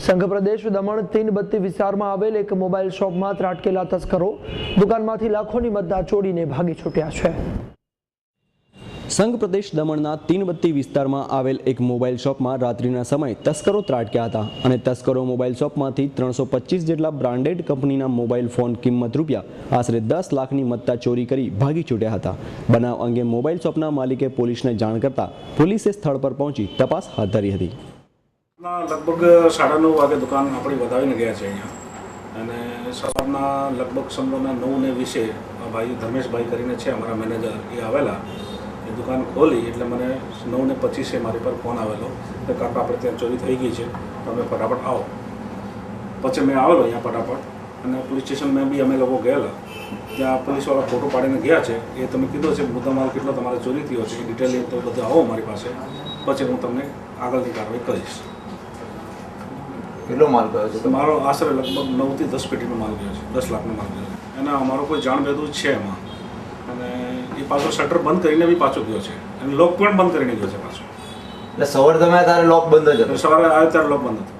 સંઘ પ્રદેશ દમણ તીનબત્તી વિસ્તારમાં આવેલ એક મોબાઈલ શોપમાં ત્રાટકેલા તસ્કરો દુકાનમાંથી લાખોની મત્તા ચોરીને ભાગી છૂટ્યા છે। સંઘ પ્રદેશ દમણના તીનબત્તી વિસ્તારમાં આવેલ એક મોબાઈલ શોપમાં રાત્રિના સમયે તસ્કરો ત્રાટક્યા હતા અને તસ્કરો મોબાઈલ શોપમાંથી 325 જેટલા બ્રાન્ડેડ કંપનીના મોબાઈલ ફોન કિંમત રૂપિયા આશરે 10 લાખની મત્તા ચોરી કરી ભાગી છૂટ્યા હતા। બનાવ અંગે મોબાઈલ શોપના માલિકે પોલીસને જાણ કરતા પોલીસે સ્થળ પર પહોંચી તપાસ હાથ ધરી હતી। લગભગ 9:30 વાગે દુકાન આપણી વધાવીને ગયા છે અહીંયા અને સવારના લગભગ સમજોના 9:20 ભાઈ ધર્મેશભાઈ કરીને છે અમારા મેનેજર એ આવેલા એ દુકાન ખોલી એટલે મને 9:25 મારી પર ફોન આવેલો કે કાકા આપણે ત્યાં ચોરી થઈ ગઈ છે તમે ફટાફટ આવો। પછી મેં આવેલો અહીંયા ફટાફટ અને પોલીસ સ્ટેશનમાં બી અમે લોકો ગયેલા ત્યાં પોલીસવાળા ફોટો પાડીને ગયા છે એ તમે કીધો છે મુદ્દામાલ કેટલો તમારે ચોરી થયો છે એ ડિટેલ તો બધું આવો મારી પાસે પછી હું તમને આગળની કાર્યવાહી કરીશ। કેટલો માલ ગયો છે? મારો આશરે લગભગ 9 થી 10 પેટીનો માલ ગયો છે, 10 લાખનો માલ ગયો છે અને અમારો કોઈ જાણ ભેદું છે એમાં અને એ પાછો શટર બંધ કરીને બી પાછો ગયો છે અને લોક પણ બંધ કરીને ગયો છે પાછો। એટલે સવારે તમે ત્યારે લોક બંધ જ હતો? સવારે આવ્યો ત્યારે લોક બંધ હતો।